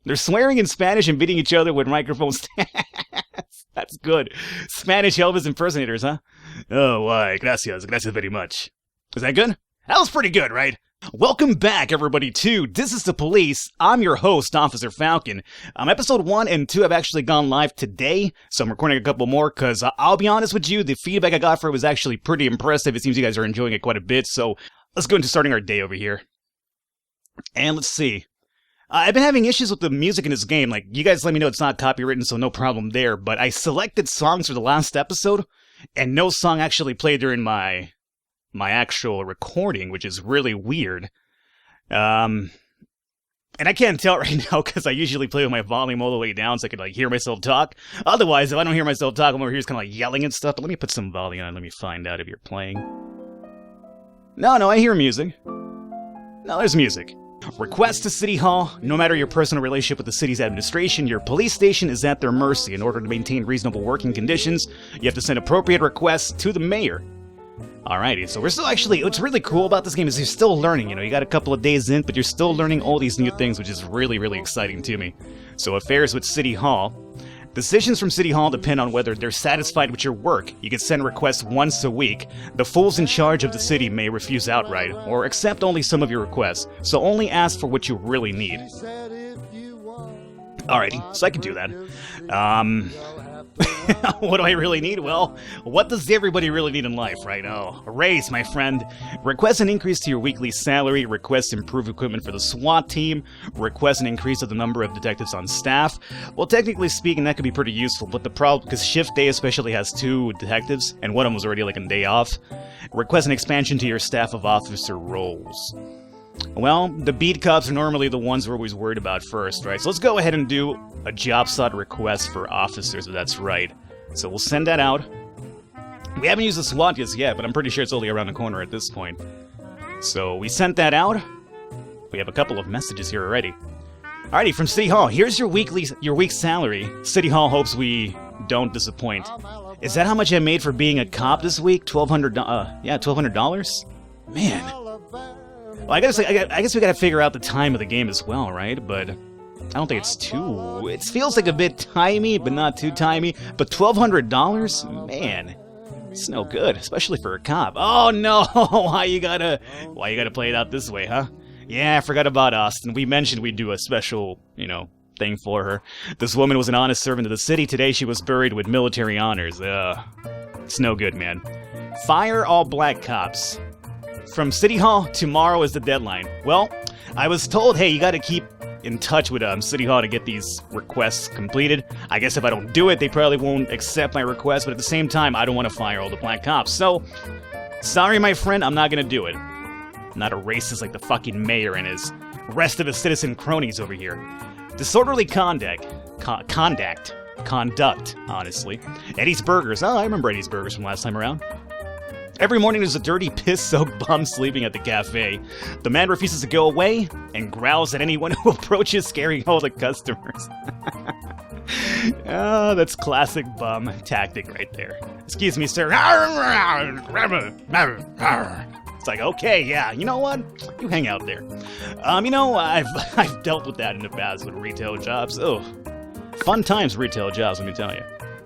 They're swearing in Spanish and beating each other with microphones. That's good. Spanish Elvis impersonators, huh? Oh, why, gracias very much. Is that good? That was pretty good, right? Welcome back, everybody, to This is the Police. I'm your host, Officer Falcon. Episode 1 and 2 have actually gone live today, so I'm recording a couple more, because I'll be honest with you, the feedback I got for it was actually pretty impressive. It seems you guys are enjoying it quite a bit, so let's go into starting our day over here. And let's see. I've been having issues with the music in this game. Like, you guys let me know it's not copywritten, so no problem there, but I selected songs for the last episode, and no song actually played during my actual recording, which is really weird. And I can't tell right now because I usually play with my volume all the way down so I can like hear myself talk. Otherwise, if I don't hear myself talk, I'm over here just kind of like yelling and stuff. But let me put some volume on. Let me find out if you're playing. No, I hear music. No, there's music. Requests to City Hall. No matter your personal relationship with the city's administration, your police station is at their mercy. In order to maintain reasonable working conditions, you have to send appropriate requests to the mayor. Alrighty, so we're still actually, what's really cool about this game is you're still learning, you got a couple of days in, but you're still learning all these new things, which is really, really exciting to me. So affairs with City Hall. Decisions from City Hall depend on whether they're satisfied with your work. You can send requests once a week. The fools in charge of the city may refuse outright, or accept only some of your requests, so only ask for what you really need. Alrighty, so I can do that. What do I really need? Well, what does everybody really need in life, right? Oh, a raise, my friend. Request an increase to your weekly salary. Request improved equipment for the SWAT team. Request an increase of the number of detectives on staff. Well, technically speaking, that could be pretty useful, but the problem, because Shift Day especially has 2 detectives, and one of them was already like a day off. Request an expansion to your staff of officer roles. Well, the beat cops are normally the ones we're always worried about first, right? So let's go ahead and do a job slot request for officers, if that's right. So we'll send that out. We haven't used the SWAT just yet, but I'm pretty sure it's only around the corner at this point. So we sent that out. We have a couple of messages here already. Alrighty, from City Hall, here's your week's salary. City Hall hopes we don't disappoint. Is that how much I made for being a cop this week? $1,200? Man. Well, I guess we gotta figure out the time of the game as well, right? But I don't think it's too... It feels like a bit timey, but not too timey. But $1,200? Man, it's no good, especially for a cop. Oh no! Why you gotta play it out this way, huh? Yeah, I forgot about Austin. We mentioned we'd do a special, thing for her. This woman was an honest servant of the city. Today she was buried with military honors. It's no good, man. Fire all black cops. From City Hall, tomorrow is the deadline. Well, I was told, hey, you gotta keep in touch with City Hall to get these requests completed. I guess if I don't do it, they probably won't accept my request, but at the same time, I don't want to fire all the black cops. So, sorry, my friend, I'm not gonna do it. I'm not a racist like the fucking mayor and his rest of his citizen cronies over here. Disorderly conduct, honestly. Eddie's Burgers. Oh, I remember Eddie's Burgers from last time around. Every morning there's a dirty, piss-soaked bum sleeping at the cafe. The man refuses to go away and growls at anyone who approaches, scaring all the customers. Oh, that's classic bum tactic right there. Excuse me, sir. It's like, okay, yeah, you know what? You hang out there. I've dealt with that in the past with retail jobs. Oh, fun times retail jobs, let me tell you.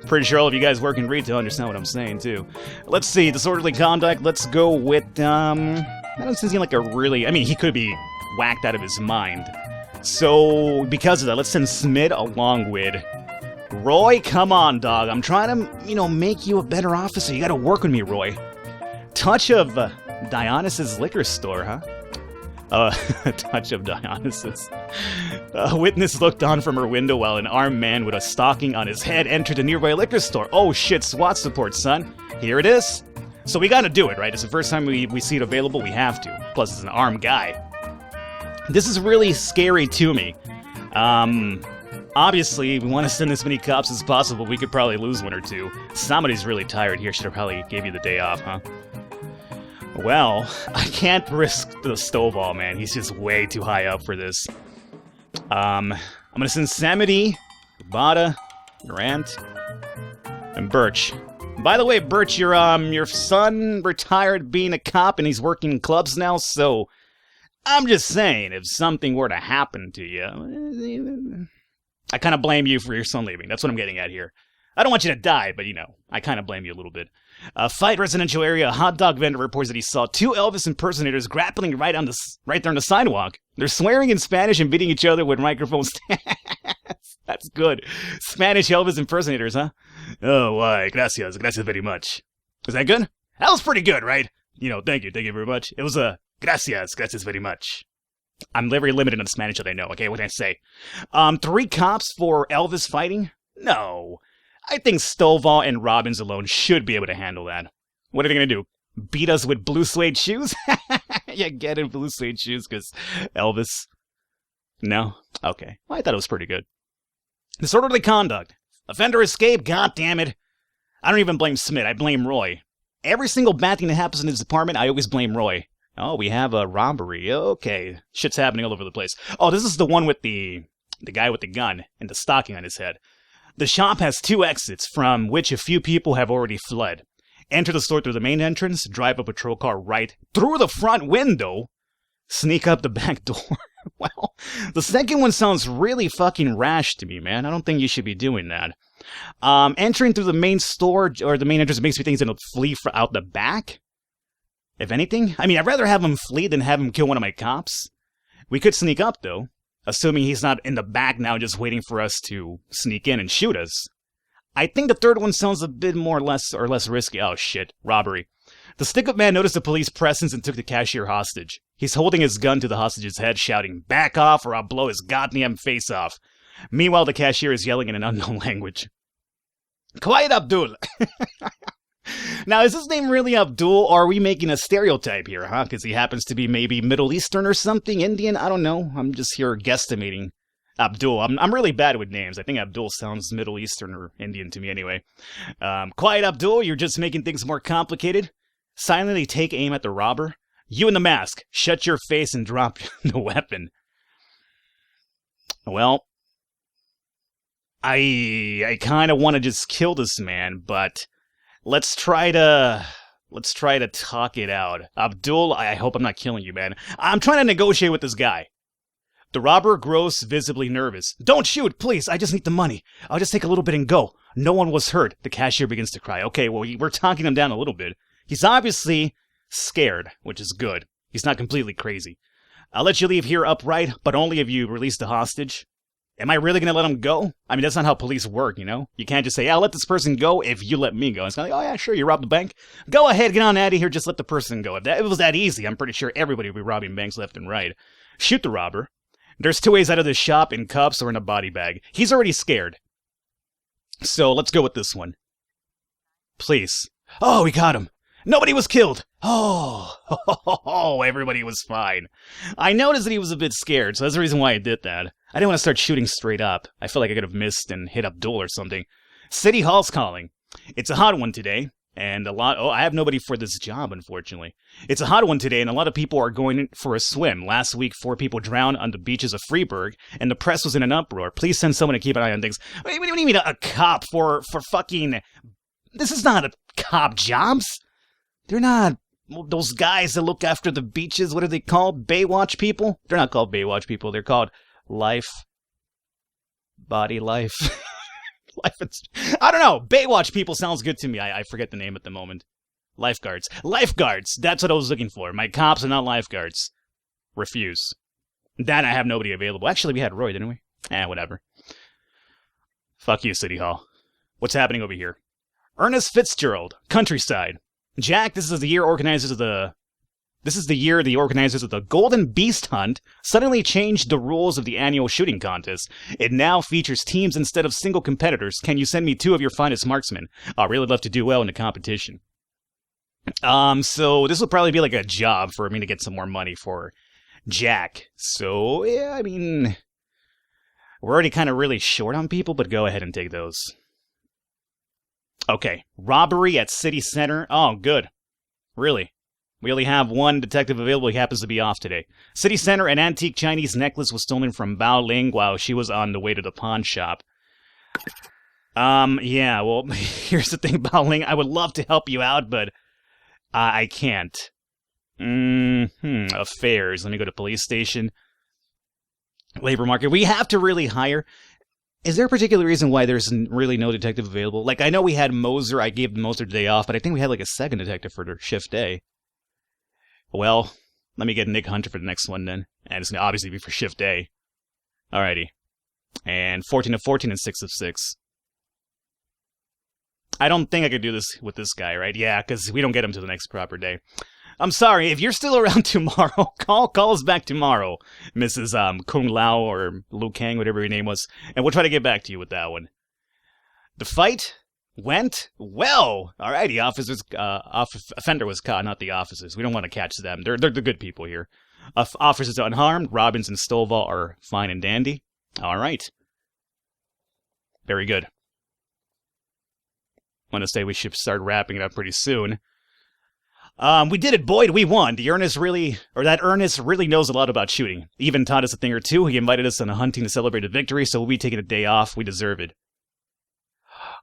Pretty sure all of you guys work in retail understand what I'm saying, too. Let's see, disorderly conduct, let's go with, that doesn't seem like a really, he could be whacked out of his mind. So, because of that, let's send Smid along with Roy. Come on, dog, I'm trying to, make you a better officer. You gotta work with me, Roy. Touch of Dionysus liquor store, huh? Touch of Dionysus. A witness looked on from her window while an armed man with a stocking on his head entered a nearby liquor store. Oh shit, SWAT support, son. Here it is. So we gotta do it, right? It's the first time we see it available, we have to. Plus, it's an armed guy. This is really scary to me. Obviously, we want to send as many cops as possible. We could probably lose 1 or 2. Somebody's really tired here. Should have probably gave you the day off, huh? Well, I can't risk the Stovall, man. He's just way too high up for this. I'm gonna send Samity, Bada, Grant, and Birch. By the way, Birch, your son retired being a cop and he's working in clubs now, so I'm just saying, if something were to happen to you, I kind of blame you for your son leaving. That's what I'm getting at here. I don't want you to die, but, I kind of blame you a little bit. Fight residential area. A hot dog vendor reports that he saw two Elvis impersonators grappling right there on the sidewalk. They're swearing in Spanish and beating each other with microphones. That's good. Spanish Elvis impersonators, huh? Oh, why, gracias very much. Is that good? That was pretty good, right? Thank you very much. It was gracias very much. I'm very limited on the Spanish that I know, okay? What did I say? 3 cops for Elvis fighting? No. I think Stovall and Robbins alone should be able to handle that. What are they going to do? Beat us with blue suede shoes? Yeah, get in blue suede shoes because Elvis. No? Okay. Well, I thought it was pretty good. Disorderly conduct. Offender escape? God damn it. I don't even blame Smith. I blame Roy. Every single bad thing that happens in his department, I always blame Roy. Oh, we have a robbery. Okay. Shit's happening all over the place. Oh, this is the one with the guy with the gun and the stocking on his head. The shop has 2 exits, from which a few people have already fled. Enter the store through the main entrance, drive a patrol car right through the front window, sneak up the back door. Well, the second one sounds really fucking rash to me, man. I don't think you should be doing that. Entering through the main store, or the main entrance, makes me think he's gonna flee out the back. If anything. I mean, I'd rather have him flee than have him kill one of my cops. We could sneak up, though. Assuming he's not in the back now just waiting for us to sneak in and shoot us. I think the third one sounds a bit more less risky. Oh shit, robbery. The stick-up man noticed the police presence and took the cashier hostage. He's holding his gun to the hostage's head, shouting, "Back off or I'll blow his goddamn face off." Meanwhile, the cashier is yelling in an unknown language. Quiet, Abdul! Now, is his name really Abdul, or are we making a stereotype here, huh? Because he happens to be maybe Middle Eastern or something, Indian? I don't know. I'm just here guesstimating. Abdul. I'm really bad with names. I think Abdul sounds Middle Eastern or Indian to me anyway. Quiet, Abdul. You're just making things more complicated. Silently take aim at the robber. You in the mask. Shut your face and drop the weapon. Well, I kind of want to just kill this man, but let's try to talk it out. Abdul, I hope I'm not killing you, man. I'm trying to negotiate with this guy. The robber grows visibly nervous. Don't shoot, please. I just need the money. I'll just take a little bit and go. No one was hurt. The cashier begins to cry. Okay, well, we're talking him down a little bit. He's obviously scared, which is good. He's not completely crazy. I'll let you leave here upright, but only if you release the hostage. Am I really going to let him go? I mean, that's not how police work, You can't just say, I'll let this person go if you let me go. It's kind of like, oh yeah, sure, you robbed the bank. Go ahead, get on out of here, just let the person go. If it was that easy, I'm pretty sure everybody would be robbing banks left and right. Shoot the robber. There's 2 ways out of this shop, in cuffs or in a body bag. He's already scared. So let's go with this one. Please. Oh, we got him. Nobody was killed. Oh, everybody was fine. I noticed that he was a bit scared, so that's the reason why I did that. I didn't want to start shooting straight up. I feel like I could have missed and hit Abdul or something. City Hall's calling. It's a hot one today, and I have nobody for this job, unfortunately. It's a hot one today, and a lot of people are going for a swim. Last week, 4 people drowned on the beaches of Freeburg, and the press was in an uproar. Please send someone to keep an eye on things. What do you mean a cop for fucking... This is not a cop jobs. They're not those guys that look after the beaches. What are they called? Baywatch people? They're not called Baywatch people. They're called body life. I don't know. Baywatch people sounds good to me. I forget the name at the moment. Lifeguards. Lifeguards! That's what I was looking for. My cops are not lifeguards. Refuse. That I have nobody available. Actually, we had Roy, didn't we? Whatever. Fuck you, City Hall. What's happening over here? Ernest Fitzgerald. Countryside. Jack, this is the year the organizers of the Golden Beast Hunt suddenly changed the rules of the annual shooting contest. It now features teams instead of single competitors. Can you send me 2 of your finest marksmen? I'd really love to do well in the competition. So this will probably be like a job for me to get some more money for Jack. So, yeah, I mean, we're already kind of really short on people, but go ahead and take those. Okay, robbery at City Center. Oh, good. Really? We only have 1 detective available. He happens to be off today. City Center, an antique Chinese necklace was stolen from Bao Ling while she was on the way to the pawn shop. Yeah, well, here's the thing, Bao Ling. I would love to help you out, but I can't. Affairs. Let me go to police station. Labor market. We have to really hire... Is there a particular reason why there's really no detective available? Like, I know we had Moser. I gave Moser the day off, but I think we had like a second detective for their shift day. Well, let me get Nick Hunter for the next one then. And it's going to obviously be for shift day. Alrighty. And 14 of 14 and 6 of 6. I don't think I could do this with this guy, right? Yeah, because we don't get him to the next proper day. I'm sorry, if you're still around tomorrow, call us back tomorrow, Mrs. Kung Lao or Liu Kang, whatever your name was, and we'll try to get back to you with that one. The fight went well. Alrighty, offender was caught, not the officers. We don't want to catch them. They're the good people here. Officers are unharmed. Robbins and Stovall are fine and dandy. Alright. Very good. I want to say we should start wrapping it up pretty soon. We did it, Boyd. We won. That Ernest really knows a lot about shooting. Even taught us a thing or two. He invited us on a hunting to celebrate a victory, so we'll be taking a day off. We deserve it.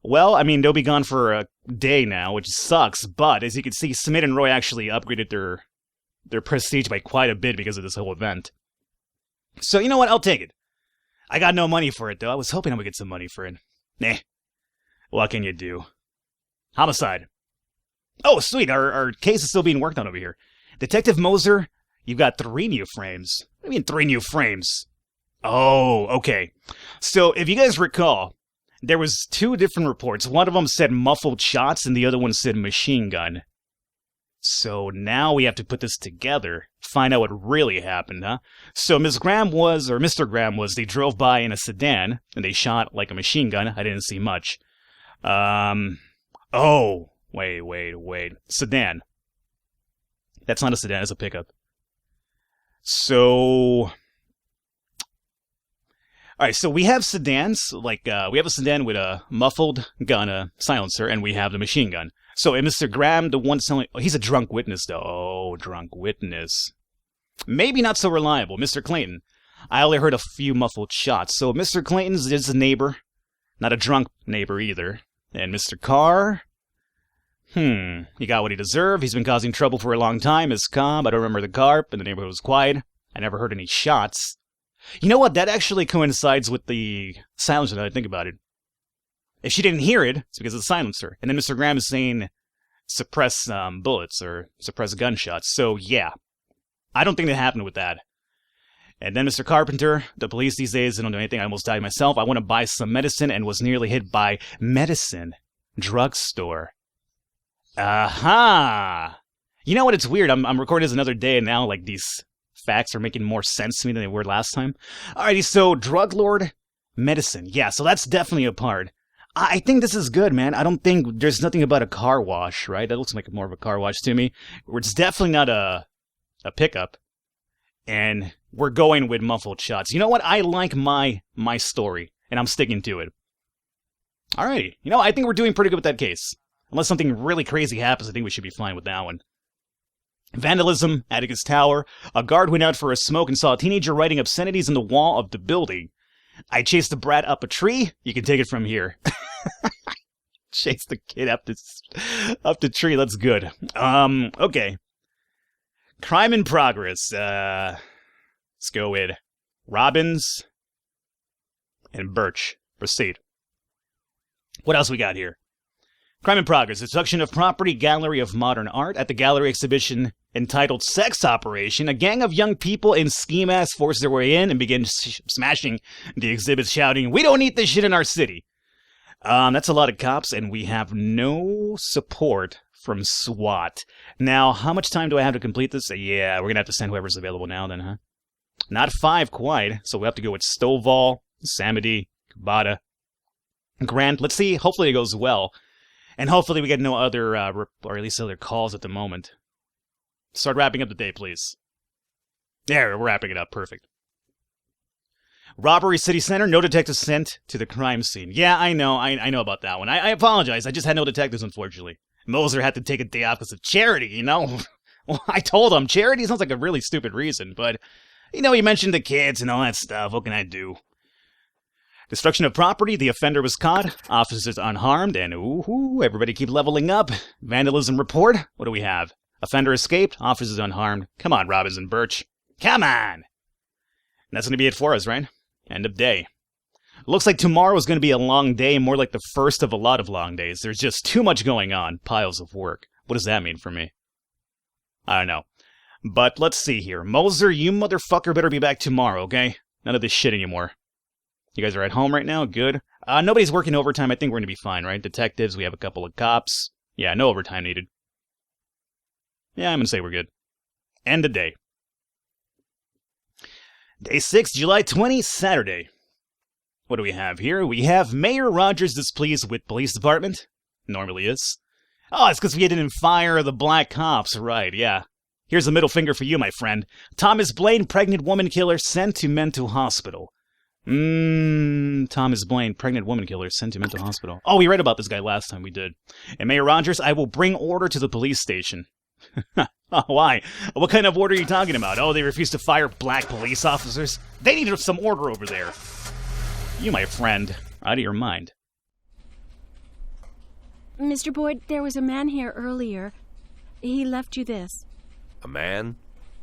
Well, I mean, they'll be gone for a day now, which sucks, but as you can see, Smith and Roy actually upgraded their prestige by quite a bit because of this whole event. So, you know what? I'll take it. I got no money for it, though. I was hoping I would get some money for it. Nah. What can you do? Homicide. Oh, sweet. Our case is still being worked on over here. Detective Moser, you've got 3 new frames. What do you mean 3 new frames? Oh, okay. So, if you guys recall, there was 2 different reports. One of them said muffled shots, and the other one said machine gun. So now we have to put this together, find out what really happened, huh? So Mr. Graham was, they drove by in a sedan, and they shot like a machine gun. I didn't see much. Oh, wait. Sedan. That's not a sedan, it's a pickup. So... Alright, so we have sedans, we have a sedan with a muffled gun, a silencer, and we have the machine gun. So, Mr. Graham, the one selling... Oh, he's a drunk witness, though. Oh, drunk witness. Maybe not so reliable. Mr. Clayton. I only heard a few muffled shots. So, Mr. Clayton's is a neighbor. Not a drunk neighbor, either. And Mr. Carr... He got what he deserved. He's been causing trouble for a long time. Is calm. I don't remember the car, but the neighborhood was quiet. I never heard any shots. You know what? That actually coincides with the silencer, now that I think about it. If she didn't hear it, it's because of the silencer. And then Mr. Graham is saying suppress bullets or suppress gunshots. So, yeah. I don't think that happened with that. And then Mr. Carpenter, the police these days, they don't do anything. I almost died myself. I want to buy some medicine and was nearly hit by medicine. Drugstore. Aha! You know what? It's weird. I'm recording this another day, and now, these facts are making more sense to me than they were last time. Alrighty, so drug lord, medicine. Yeah, so that's definitely a part. I think this is good, man. I don't think there's nothing about a car wash, right? That looks like more of a car wash to me. It's definitely not a pickup. And we're going with muffled shots. You know what? I like my story, and I'm sticking to it. Alrighty. You know, I think we're doing pretty good with that case. Unless something really crazy happens, I think we should be fine with that one. Vandalism, Atticus Tower. A guard went out for a smoke and saw a teenager writing obscenities on the wall of the building. I chased the brat up a tree. You can take it from here. Chase the kid up the tree. That's good. Okay. Crime in progress. Let's go with Robbins and Birch. Proceed. What else we got here? Crime in progress. Destruction of property, Gallery of Modern Art. At the gallery exhibition entitled Sex Operation, a gang of young people in ski masks forced their way in and began smashing the exhibits, shouting, "We don't need this shit in our city." That's a lot of cops, and we have no support from SWAT. Now, how much time do I have to complete this? Yeah, we're going to have to send whoever's available now then, huh? Not 5 quite, so we have to go with Stovall, Samedi, Kubata, Grant. Let's see. Hopefully it goes well. And hopefully we get no other, or at least other calls at the moment. Start wrapping up the day, please. There, we're wrapping it up. Perfect. Robbery City Center, no detectives sent to the crime scene. Yeah, I know about that one. I apologize. I just had no detectives, unfortunately. Moser had to take a day off because of charity, you know? Well, I told him, charity sounds like a really stupid reason, but, you know, he mentioned the kids and all that stuff. What can I do? Destruction of property, the offender was caught, officers unharmed, and ooh, everybody keep leveling up. Vandalism report, what do we have? Offender escaped, officers unharmed. Come on, Robbins and Birch. Come on! And that's going to be it for us, right? End of day. Looks like tomorrow is going to be a long day, more like the first of a lot of long days. There's just too much going on. Piles of work. What does that mean for me? I don't know. But let's see here. Moser, you motherfucker better be back tomorrow, okay? None of this shit anymore. You guys are at home right now? Good. Nobody's working overtime. I think we're going to be fine, right? Detectives, we have a couple of cops. Yeah, no overtime needed. Yeah, I'm going to say we're good. End of day. Day 6, July 20, Saturday. What do we have here? We have Mayor Rogers displeased with police department. Normally is. Oh, it's because we didn't fire the black cops. Right, yeah. Here's a middle finger for you, my friend. Thomas Blaine, pregnant woman killer, sent to mental hospital. Thomas Blaine, pregnant woman killer, sent to mental hospital. Oh, we read about this guy last time we did. And Mayor Rogers, I will bring order to the police station. Oh, why? What kind of order are you talking about? Oh, they refuse to fire black police officers? They need some order over there. You, my friend, out of your mind. Mr. Boyd, there was a man here earlier. He left you this. A man?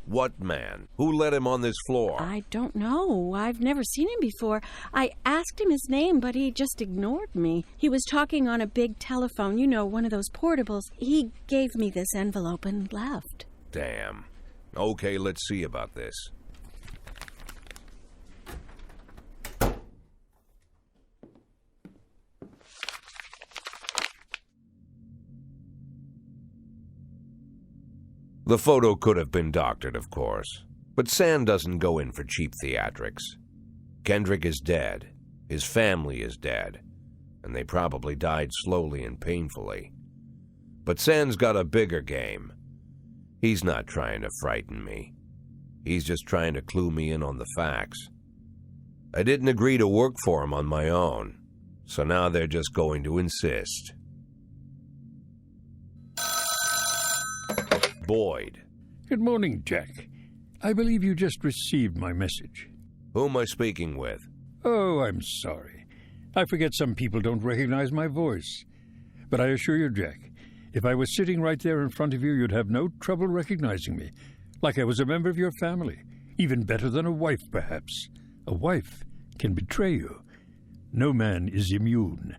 What man? Who let him on this floor? I don't know. I've never seen him before. I asked him his name, but he just ignored me. He was talking on a big telephone, you know, one of those portables. He gave me this envelope and left. Damn. Okay, let's see about this. The photo could have been doctored, of course, but Sand doesn't go in for cheap theatrics. Kendrick is dead, his family is dead, and they probably died slowly and painfully. But Sand's got a bigger game. He's not trying to frighten me. He's just trying to clue me in on the facts. I didn't agree to work for him on my own, so now they're just going to insist. Boyd. Good morning, Jack. I believe you just received my message. Who am I speaking with? Oh, I'm sorry. I forget some people don't recognize my voice. But I assure you, Jack, if I was sitting right there in front of you, you'd have no trouble recognizing me. Like I was a member of your family. Even better than a wife, perhaps. A wife can betray you. No man is immune.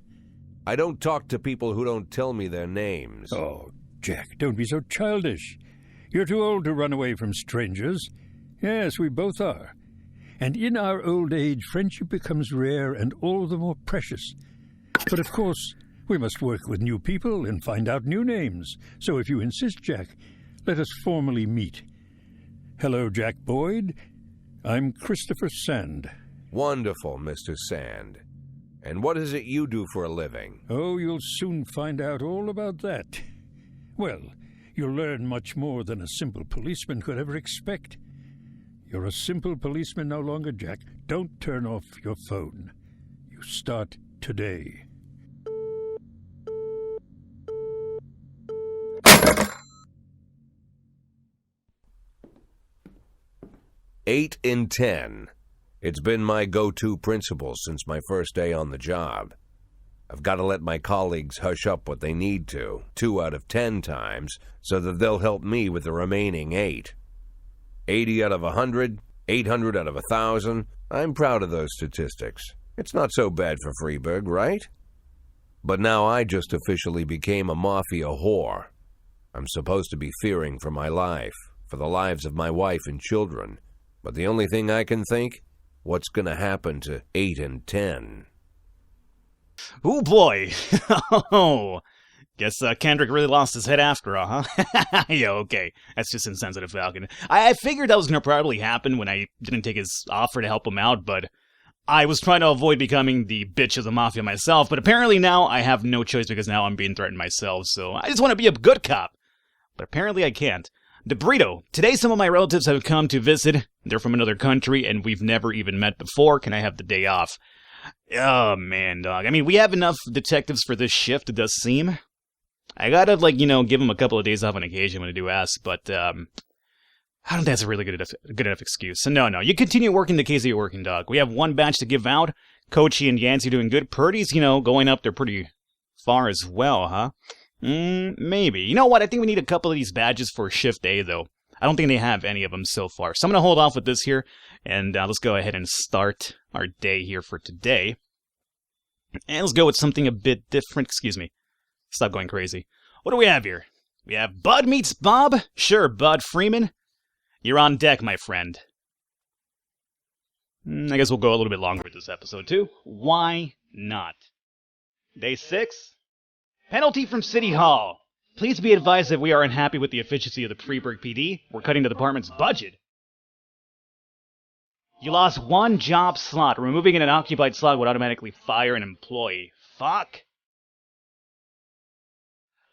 I don't talk to people who don't tell me their names. Oh, Jack, don't be so childish. You're too old to run away from strangers. Yes, we both are. And in our old age, friendship becomes rare and all the more precious. But of course, we must work with new people and find out new names. So if you insist, Jack, let us formally meet. Hello, Jack Boyd. I'm Christopher Sand. Wonderful, Mr. Sand. And what is it you do for a living? Oh, you'll soon find out all about that. Well, you'll learn much more than a simple policeman could ever expect. You're a simple policeman no longer, Jack. Don't turn off your phone. You start today. Eight in 10. It's been my go-to principle since my first day on the job. I've got to let my colleagues hush up what they need to, 2 out of 10 times, so that they'll help me with the remaining 8. 80 out of 100, 800 out of 1,000. I'm proud of those statistics. It's not so bad for Freeburg, right? But now I just officially became a Mafia whore. I'm supposed to be fearing for my life, for the lives of my wife and children. But the only thing I can think, what's going to happen to 8 and 10? Oh boy. Oh, guess Kendrick really lost his head after all, huh? Yeah, okay. That's just insensitive, Falcon. I figured that was going to probably happen when I didn't take his offer to help him out, but I was trying to avoid becoming the bitch of the Mafia myself, but apparently now I have no choice because now I'm being threatened myself, so I just want to be a good cop. But apparently I can't. DeBrito, today some of my relatives have come to visit. They're from another country, and we've never even met before. Can I have the day off? Oh, man, dog. I mean, we have enough detectives for this shift, it does seem. I gotta, give them a couple of days off on occasion when I do ask, but, I don't think that's a really good enough excuse. So, no, you continue working the case that you're working, dog. We have one batch to give out. Kochi and Yancey doing good. Purdy's, going up there pretty far as well, huh? Maybe. You know what? I think we need a couple of these badges for Shift A, though. I don't think they have any of them so far. So I'm going to hold off with this here, and let's go ahead and start our day here for today. And let's go with something a bit different. Excuse me. Stop going crazy. What do we have here? We have Bud meets Bob. Sure, Bud Freeman. You're on deck, my friend. I guess we'll go a little bit longer with this episode, too. Why not? Day 6. Penalty from City Hall. Please be advised that we are unhappy with the efficiency of the Freeburg PD. We're cutting the department's budget. You lost one job slot. Removing an occupied slot would automatically fire an employee. Fuck.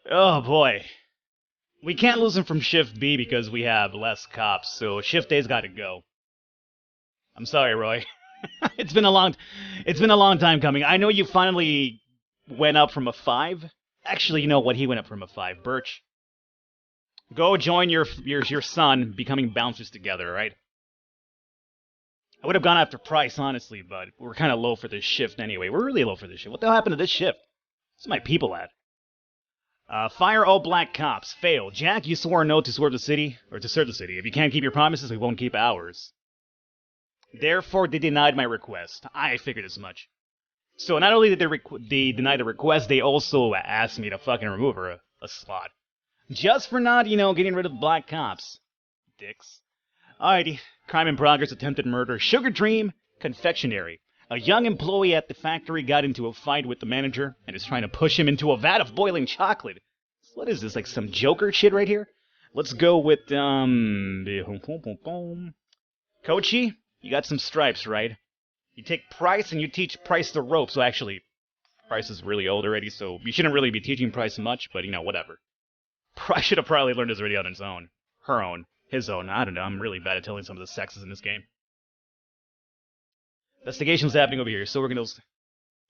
Oh boy. We can't lose him from Shift B because we have less cops, so Shift A's gotta go. I'm sorry, Roy. It's been a long time coming. I know you finally went up from a 5. Actually, you know what? He went up from a 5. Birch. Go join your son becoming bouncers together, right? I would have gone after Price, honestly, but we're kind of low for this shift anyway. We're really low for this shift. What the hell happened to this shift? Where's my people at? Fire all black cops. Fail. Jack, you swore an oath to serve the city. If you can't keep your promises, we won't keep ours. Therefore, they denied my request. I figured as much. So not only did they deny the request, they also asked me to fucking remove a slot. Just for not, getting rid of black cops. Dicks. Alrighty. Crime in progress, attempted murder, Sugar Dream, confectionery. A young employee at the factory got into a fight with the manager and is trying to push him into a vat of boiling chocolate. What is this, like some Joker shit right here? Let's go with, Coachy, you got some stripes, right? You take Price and you teach Price the ropes. So actually, Price is really old already, so you shouldn't really be teaching Price much, but, whatever. Price should have probably learned this already on his own. Her own. His own. I don't know. I'm really bad at telling some of the sexes in this game. Investigation's happening over here. So we're going to...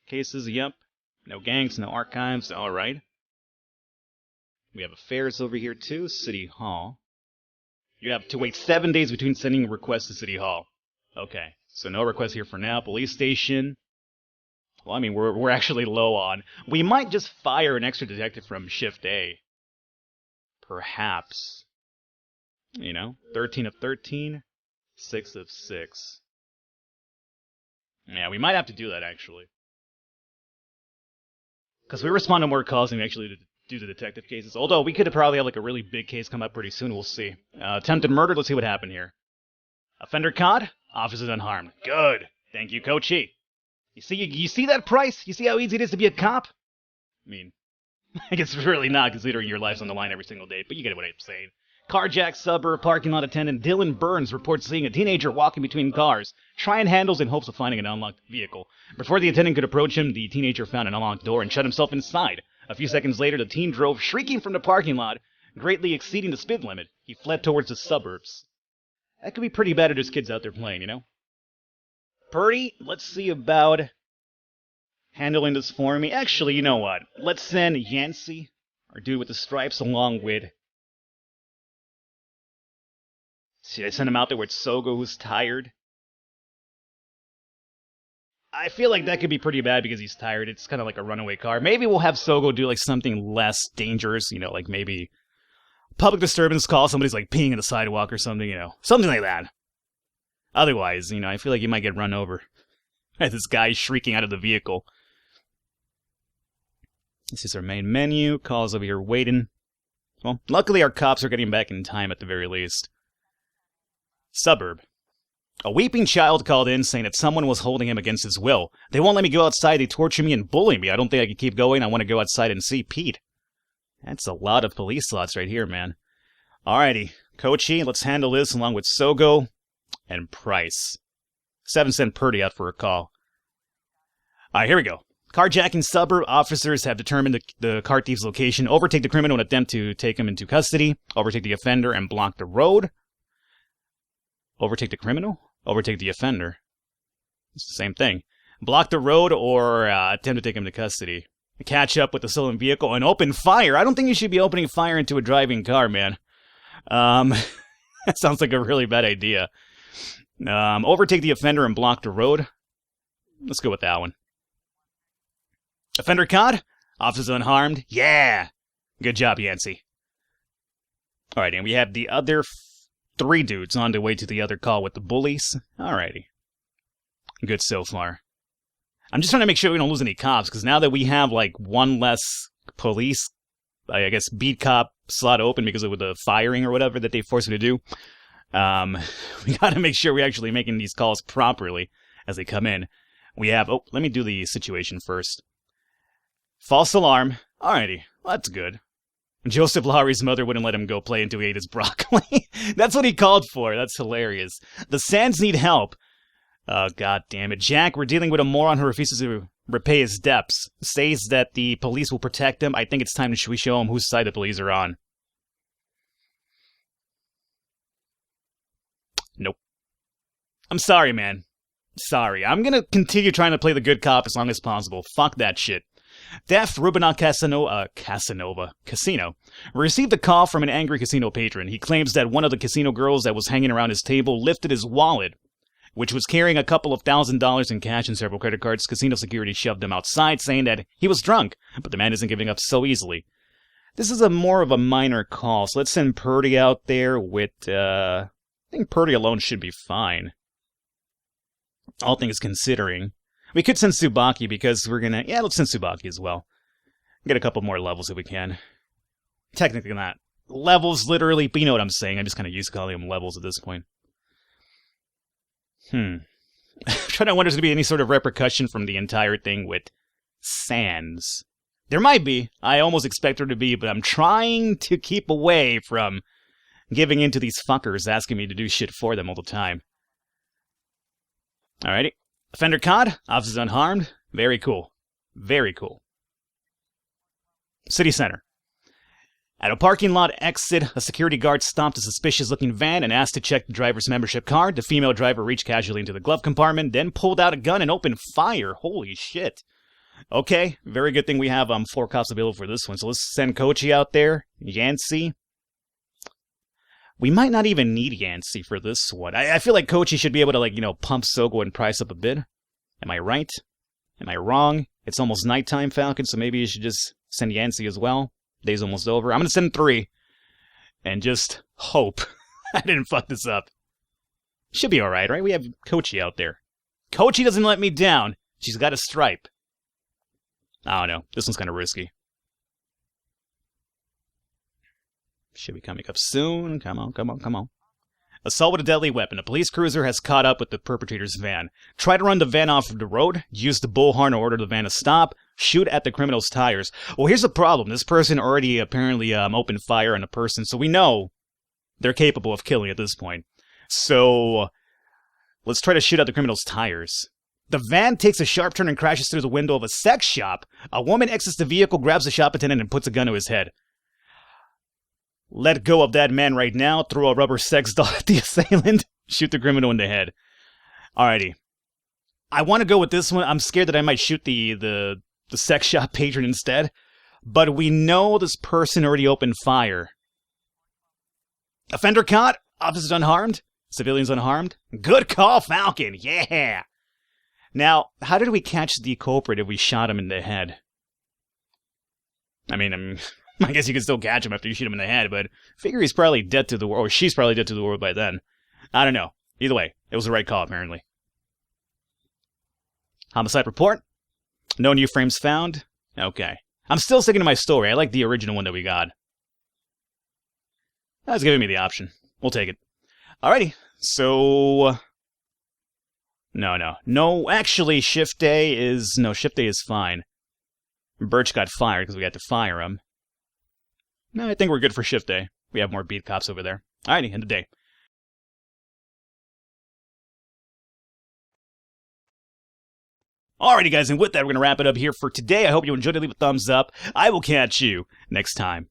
Cases, yep. No gangs, no archives. Alright. We have affairs over here too. City Hall. You have to wait 7 days between sending requests to City Hall. Okay. So no requests here for now. Police station. Well, I mean, we're actually low on. We might just fire an extra detective from Shift A. Perhaps. 13 of 13, 6 of 6. Yeah, we might have to do that, actually. Because we respond to more calls than we actually do the detective cases. Although, we could probably have, a really big case come up pretty soon. We'll see. Attempted murder, let's see what happened here. Offender caught, officers unharmed. Good. Thank you, Coachy. You see that, Price? You see how easy it is to be a cop? I mean, I guess it's really not, considering your life's on the line every single day, but you get what I'm saying. Carjack suburb parking lot attendant Dylan Burns reports seeing a teenager walking between cars, trying handles in hopes of finding an unlocked vehicle. Before the attendant could approach him, the teenager found an unlocked door and shut himself inside. A few seconds later, the teen drove, shrieking from the parking lot, greatly exceeding the speed limit. He fled towards the suburbs. That could be pretty bad if there's kids out there playing, Purdy, let's see about handling this for me. Actually, you know what? Let's send Yancey, our dude with the stripes, along with... Should I send him out there with Sogo, who's tired? I feel like that could be pretty bad because he's tired. It's kind of like a runaway car. Maybe we'll have Sogo do something less dangerous, maybe public disturbance call. Somebody's peeing in the sidewalk or something, something like that. Otherwise, I feel like you might get run over by this guy shrieking out of the vehicle. This is our main menu. Calls over here waiting. Well, luckily our cops are getting back in time at the very least. Suburb. A weeping child called in saying that someone was holding him against his will. They won't let me go outside, they torture me and bully me. I don't think I can keep going, I want to go outside and see Pete. That's a lot of police slots right here, man. Alrighty, Coachy, let's handle this along with Sogo and Price. 7-cent Purdy out for a call. Alright, here we go. Carjacking suburb officers have determined the car thief's location, overtake the criminal and attempt to take him into custody, overtake the offender and block the road. Overtake the criminal? Overtake the offender. It's the same thing. Block the road or attempt to take him to custody. Catch up with the stolen vehicle and open fire. I don't think you should be opening fire into a driving car, man. That sounds like a really bad idea. Overtake the offender and block the road. Let's go with that one. Offender caught? Officers unharmed? Yeah! Good job, Yancey. Alright, and we have the other 3 dudes on their way to the other call with the bullies. Alrighty. Good so far. I'm just trying to make sure we don't lose any cops, because now that we have, like, one less police, I guess, beat cop slot open because of the firing or whatever that they forced me to do, we gotta make sure we're actually making these calls properly as they come in. We have, oh, let me do the situation first. False alarm. Alrighty, well, that's good. Joseph Lowry's mother wouldn't let him go play until he ate his broccoli. That's what he called for. That's hilarious. The Sands need help. Oh, god damn it. Jack, we're dealing with a moron who refuses to repay his debts. Says that the police will protect him. I think it's time we show him whose side the police are on. Nope. I'm sorry, man. Sorry. I'm gonna continue trying to play the good cop as long as possible. Fuck that shit. Theft, Rubinal Casino, received a call from an angry casino patron. He claims that one of the casino girls that was hanging around his table lifted his wallet, which was carrying a couple of $1,000s in cash and several credit cards. Casino security shoved him outside, saying that he was drunk, but the man isn't giving up so easily. This is more of a minor call, so let's send Purdy out there with, I think Purdy alone should be fine. All things considering. We could send Tsubaki because we're gonna... Yeah, let's send Tsubaki as well. Get a couple more levels if we can. Technically not. Levels, literally, but you know what I'm saying. I'm just kind of used to calling them levels at this point. I'm trying to wonder if there's going to be any sort of repercussion from the entire thing with Sands. There might be. I almost expect there to be, but I'm trying to keep away from giving in to these fuckers asking me to do shit for them all the time. Alrighty. Offender caught. Officers unharmed. Very cool. Very cool. City Center. At a parking lot exit, a security guard stopped a suspicious-looking van and asked to check the driver's membership card. The female driver reached casually into the glove compartment, then pulled out a gun and opened fire. Holy shit. Okay, very good thing we have 4 cops available for this one. So let's send Kochi out there. Yancey. We might not even need Yancey for this one. I feel like Kochi should be able to, like, pump Sogo and price up a bit. Am I right? Am I wrong? It's almost nighttime, Falcon, so maybe you should just send Yancey as well. Day's almost over. I'm gonna send 3. And just hope I didn't fuck this up. Should be alright, right? We have Kochi out there. Kochi doesn't let me down. She's got a stripe. I don't know. This one's kind of risky. Should be coming up soon. Come on, come on, come on. Assault with a deadly weapon. A police cruiser has caught up with the perpetrator's van. Try to run the van off the road. Use the bullhorn to order the van to stop. Shoot at the criminal's tires. Well, here's the problem. This person already apparently opened fire on a person, so we know they're capable of killing at this point. So let's try to shoot at the criminal's tires. The van takes a sharp turn and crashes through the window of a sex shop. A woman exits the vehicle, grabs the shop attendant, and puts a gun to his head. Let go of that man right now. Throw a rubber sex doll at the assailant. Shoot the criminal in the head. Alrighty. I want to go with this one. I'm scared that I might shoot the sex shop patron instead. But we know this person already opened fire. Offender caught. Officers unharmed. Civilians unharmed. Good call, Falcon. Yeah. Now, how did we catch the culprit if we shot him in the head? I guess you can still catch him after you shoot him in the head, but figure he's probably dead to the world, or she's probably dead to the world by then. I don't know. Either way, it was the right call, apparently. Homicide report. No new frames found. Okay. I'm still sticking to my story. I like the original one that we got. That was giving me the option. We'll take it. Alrighty. So... No, actually, shift day is fine. Birch got fired because we had to fire him. No, I think we're good for shift day. We have more beat cops over there. Alrighty, end of day. Alrighty, guys, and with that, we're going to wrap it up here for today. I hope you enjoyed it. Leave a thumbs up. I will catch you next time.